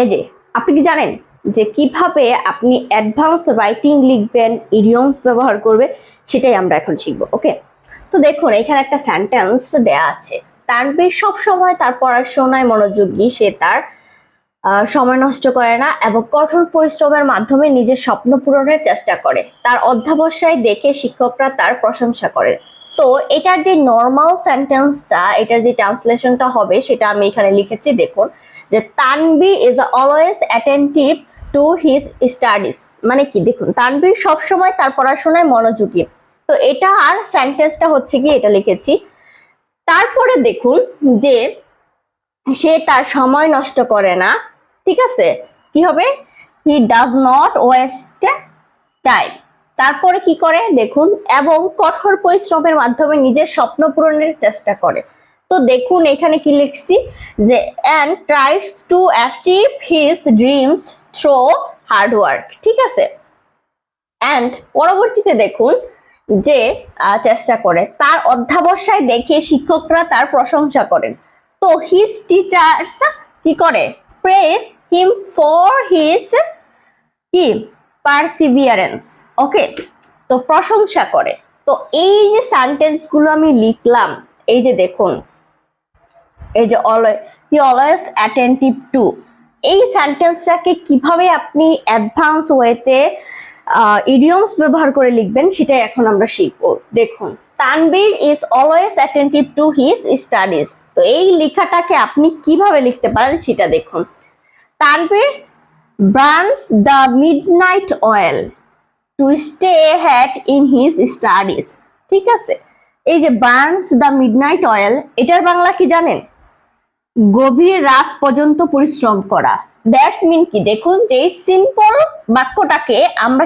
এই যে আপনি কি জানেন যে কিভাবে আপনি অ্যাডভান্স রাইটিং লিখবেন, ইডিয়মস ব্যবহার করবে, সেটাই আমরা এখন শিখবো। ওকে, তো দেখুন এখানে একটা সেন্টেন্স দেয়া আছে। তানভীর সব সময় তার পড়াশোনায় মনোযোগী, সে তার সময় নষ্ট করে না এবং কঠোর পরিশ্রমের মাধ্যমে নিজের স্বপ্ন পূরণের চেষ্টা করে। তার অধ্যবসায় দেখে শিক্ষকরা তার প্রশংসা করে। তো এটার যে নর্মাল সেন্টেন্সটা, এটার যে ট্রান্সলেশনটা হবে সেটা আমি এখানে লিখেছি। দেখুন যে Tanvir is always attentive to his studies, মানে কি দেখুন তানভীর সবসময় তার পড়াশোনায় মনোযোগী। তো এটা আর সেন্টেন্সটা হচ্ছে কি এটা লিখেছি। তারপরে দেখুন যে সে তার সময় নষ্ট করে না, ঠিক আছে, কি হবে, he does not waste time. তারপরে কি করে দেখুন, এবং কঠোর পরিশ্রমের মাধ্যমে নিজের স্বপ্ন পূরণের চেষ্টা করে। তো দেখুন এখানে কি লিখছি যে and tries to achieve his dreams through hard work, ঠিক আছে। and পরবর্তীতে দেখুন যে চেষ্টা করে, তার অধ্যবসায় দেখে শিক্ষকরা তার প্রশংসা করেন। তো his teachers কি করে, praise him for his কি পারসিভিয়ারেন্স। ওকে, তো প্রশংসা করে। তো এই যে সেন্টেন্স গুলো আমি লিখলাম, এই যে দেখুন এই যে হি অলওয়েজ অ্যাটেন্টিভ টু, এই সেন্টেন্সটাকে কিভাবে আপনি অ্যাডভান্স ওয়েতে ইডিয়মস ব্যবহার করে লিখবেন সেটাই এখন আমরা শিখবো। দেখুন Tanvir is always attentive to his studies. তো এই লেখাটাকে আপনি কিভাবে লিখতে পারেন সেটা দেখুন। Tanvir burns the midnight oil to stay ahead in his studies, ঠিক আছে। এই যে burns the midnight oil, এটার বাংলা কি জানেন, গভীর রাত পর্যন্ত পরিশ্রম করা। দ্যাটস মিন কি দেখুন যে এই সিম্পল বাক্যটাকে আমরা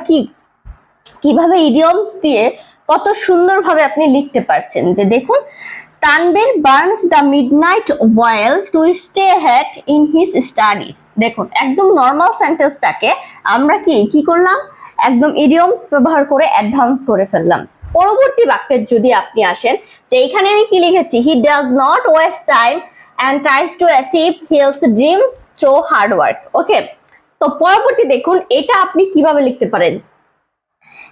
কিভাবে ইডিয়মস দিয়ে কত সুন্দরভাবে আপনি লিখতে পারছেন। যে দেখুন Tanvir burns the midnight oil to stay head in his studies. দেখুন একদম নর্মাল সেন্টেন্সটাকে আমরা কি করলাম, একদম ইডিয়মস ব্যবহার করে অ্যাডভান্স করে ফেললাম। পরবর্তী বাক্যের যদি আপনি আসেন, যে এখানে আমি কি লিখেছি, he does not waste time and tries to achieve his dreams through hard work. ওকে, তো পরবর্তী দেখুন এটা আপনি কিভাবে লিখতে পারেন,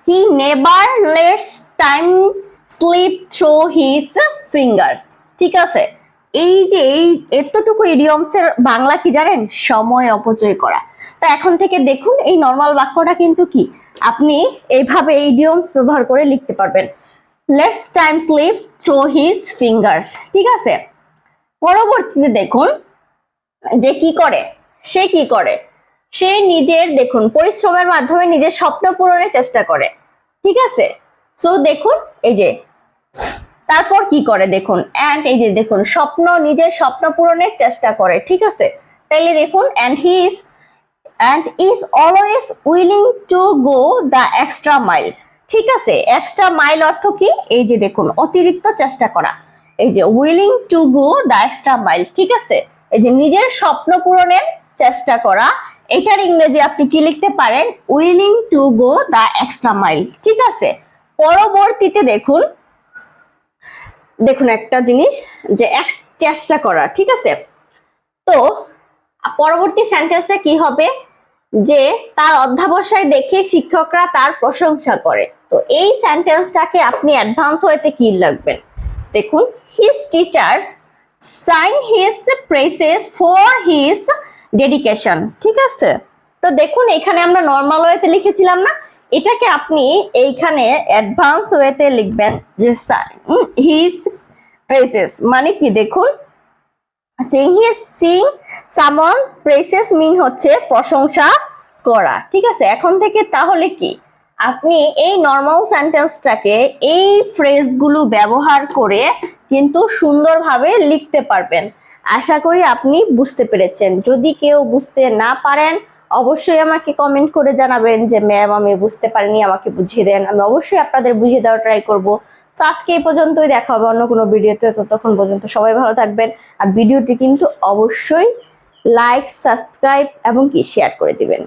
he never lets time slip through his fingers, ঠিক আছে। এই যে এতটুকু ইডিয়মসের বাংলা কি জানেন, সময় অপচয় করা। তো এখন থেকে দেখুন এই নর্মাল বাক্যটা কিন্তু কি আপনি এইভাবে ইডিয়মস ব্যবহার করে লিখতে পারবেন, lets time slip through his fingers, ঠিক আছে। পরবর্তীতে দেখুন যে কি করে, সে নিজের দেখুন পরিশ্রমের মাধ্যমে নিজের স্বপ্ন পূরণের চেষ্টা করে, ঠিক আছে। সো দেখুন এই যে তারপর কি করে দেখুন, এন্ড এই যে দেখুন নিজের স্বপ্ন পূরণের চেষ্টা করে, ঠিক আছে। তাইলে দেখুন and is always willing to go the extra mile, ঠিক আছে। এক্সট্রা মাইল অর্থ কি, এই যে দেখুন অতিরিক্ত চেষ্টা করা, এই যে willing to go the extra mile, ঠিক আছে। এই যে নিজের স্বপ্ন পূরণের চেষ্টা করা, এটার ইংরেজি আপনি কি লিখতে পারেন, willing to go the extra mile, ঠিক আছে। পরবর্তীতে দেখুন একটা জিনিস যে চেষ্টা করা, ঠিক আছে। তো পরবর্তী সেন্টেন্সটা কি হবে, যে তার অধ্যবসায় দেখে শিক্ষকরা তার প্রশংসা করে। তো এই সেন্টেন্সটাকে আপনি অ্যাডভান্স ওয়েতে কি লিখবেন, দেখুন his teachers sign his praises for his dedication, ঠিক আছে। তো দেখুন এখানে আমরা নর্মাল ওয়েতে লিখেছিলাম না, এটাকে আপনি এইখানে অ্যাডভান্স ওয়েতে লিখবেন যে his praises, মানে কি দেখুন seeing someone praises mean হচ্ছে প্রশংসা করা, ঠিক আছে। এখন থেকে তাহলে কি আপনি এই নর্মাল সেন্টেন্সটাকে এই ফ্রেজগুলো ব্যবহার করে কিন্তু সুন্দরভাবে লিখতে পারবেন। আশা করি আপনি বুঝতে পেরেছেন। যদি কেউ বুঝতে না পারেন অবশ্যই আমাকে কমেন্ট করে জানাবেন যে ম্যাম আমি বুঝতে পারিনি, আমাকে বুঝিয়ে দেন। আমি অবশ্যই আপনাদের বুঝিয়ে দেওয়ার ট্রাই করব। তো আজকে এই পর্যন্তই, দেখা হবে অন্য কোনো ভিডিওতে। ততক্ষণ পর্যন্ত সবাই ভালো থাকবেন। আর ভিডিওটি কিন্তু অবশ্যই লাইক, সাবস্ক্রাইব এবং শেয়ার করে দিবেন।